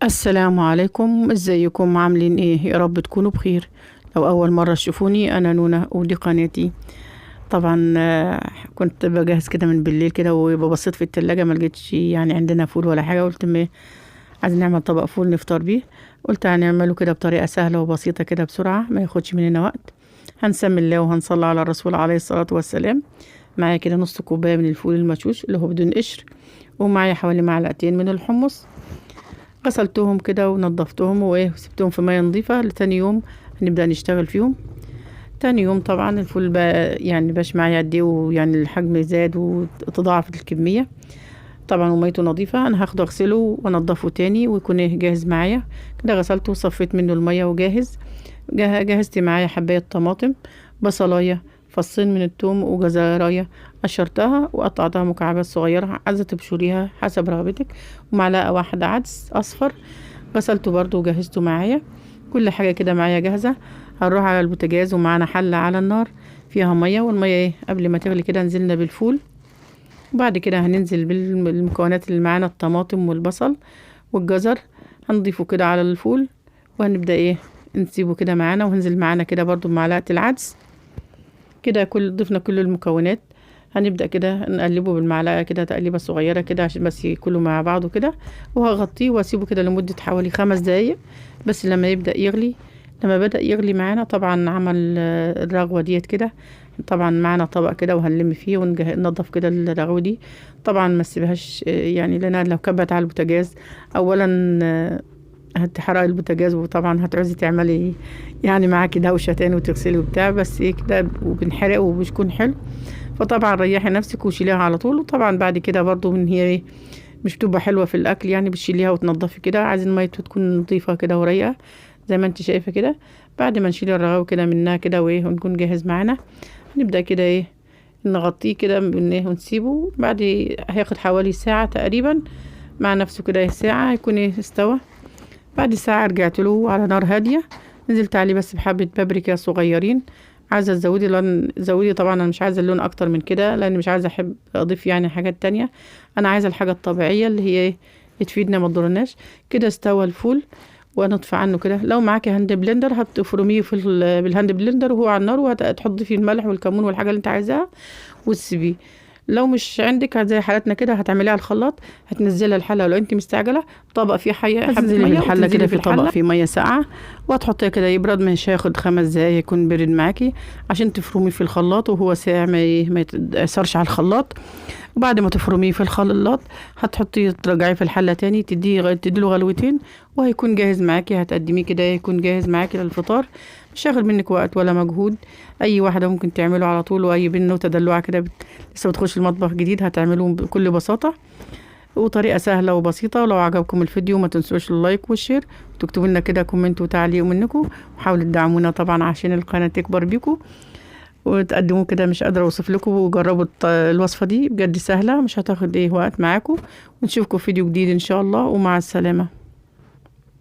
السلام عليكم، ازيكم عاملين ايه؟ يا رب تكونوا بخير. لو اول مرة تشوفوني، انا نونا ودي قناتي. طبعا كنت بجهز كده من بالليل كده وببصيت في التلاجة، ما لقيتش يعني عندنا فول ولا حاجة. قلت ما عايزين نعمل طبق فول نفطر بيه. قلت هنعمله كده بطريقة سهلة وبسيطة كده بسرعة، ما ياخدش مننا وقت. هنسمي الله وهنصلي على الرسول عليه الصلاة والسلام. معايا كده نص كوباية من الفول المشوش اللي هو بدون قشر، ومعايا حوالي معلقتين من الحمص. غسلتهم كده ونضفتهم وسبتهم في مية نظيفة لتاني يوم هنبدأ نشتغل فيهم. تاني يوم طبعا الفول بقى يعني باش معايا قد ايه، ويعني الحجم زاد وتضاعفت الكمية طبعا، وميته نظيفة. انا هاخده اغسله وانضفه تاني ويكون جاهز معايا كده. غسلته وصفيت منه المية وجاهز. جهزت معايا حباية طماطم، بصلاية، فصين من الثوم، وجزراية قشرتها وقطعتها مكعبات صغيرة، عايزة تبشريها حسب رغبتك، ومعلقة واحدة عدس أصفر غسلته برضو وجهزته معايا. كل حاجة كده معايا جاهزة. هنروح على البوتاجاز ومعانا حلة على النار فيها مية، والمية قبل ما تغلي كده نزلنا بالفول، وبعد كده هننزل بالمكونات اللي معانا، الطماطم والبصل والجزر. هنضيفه كده على الفول وهنبدأ نسيبه كده معانا، وهنزل معانا كده برضو بمعلقة العدس كده. ضفنا كل المكونات. هنبدأ كده نقلبه بالمعلقة كده تقليبة صغيرة كده عشان بس كله مع بعضه كده، وهغطيه واسيبه كده لمدة حوالي 5 دقايق بس. لما يبدأ يغلي، لما بدأ يغلي معانا طبعا عمل الرغوة ديت كده. طبعا معانا طبق كده وهنلم فيه وننضف كده الرغوة دي. طبعا ما تسيبهاش يعني، لان لو كبت على البوتاجاز اولا هتحرقي البوتاجاز، وطبعا هتعوزي تعملي يعني معاكي دوشة تاني وتغسلي وبتاع، بس كده وبنحرقه وبيكون حلو. فطبعا ريحي نفسك وشيليها على طول. وطبعا بعد كده برضو من هي مش بتبقى حلوة في الأكل يعني، بتشيليها وتنضفي كده. عايزين ميته تكون نظيفة كده ورايقة زي ما انت شايفة كده. بعد ما نشيل الرغاوي كده منها كده ونكون جاهز معانا، نبدأ كده نغطيه كده ونسيبه. بعد هياخد حوالي ساعة تقريبا مع نفسه كده، ساعة هيكون استوى. بعد ساعة رجعت له على نار هادية، نزلت عليه بس بحبة بابريكا صغيرين. عايزة تزودي لون زودي، طبعا انا مش عايزة اللون اكتر من كده، لان مش عايزة احب اضيف يعني حاجات تانية. انا عايزة الحاجة الطبيعية اللي هي تفيدنا ما تضرناش. كده استوى الفول ونطفي عنه كده. لو معاكي هاند بلندر هتفرميه بالهاند بلندر وهو على النار، وهتحطي فيه الملح والكمون والحاجة اللي انت عايزاها وتسيبيه. لو مش عندك زي حالتنا كده هتعمليها على الخلاط، هتنزلها الحله. ولو انت مستعجله طبق فيه حبه ميه الحله كده في طبق فيه ميه ساقعه، وهتحطيها كده يبرد. مش هياخد 5 دقايق يكون برد معاكي عشان تفرميه في الخلاط وهو ساقع، ما يتأثرش على الخلاط. وبعد ما تفرميه في الخلاط هتحطيه ترجعيه في الحله تاني، تديله غلوتين وهيكون جاهز معاكي. هتقدميه كده يكون جاهز معاكي للفطار، مش هياخد منك وقت ولا مجهود. اي واحده ممكن تعمله على طول، واي بنوته دلوعه كده لسه بتخش المطبخ جديد هتعملوه بكل بساطه وطريقه سهله وبسيطه. ولو عجبكم الفيديو ما تنسوش اللايك والشير، وتكتبوا لنا كده كومنت وتعليق منكم، وحاولوا تدعمونا طبعا عشان القناه تكبر بيكم وتقدموا كده. مش قادره اوصف لكم، وجربوا الوصفه دي بجد سهله، مش هتاخد وقت معاكم. ونشوفكم في فيديو جديد ان شاء الله، ومع السلامه.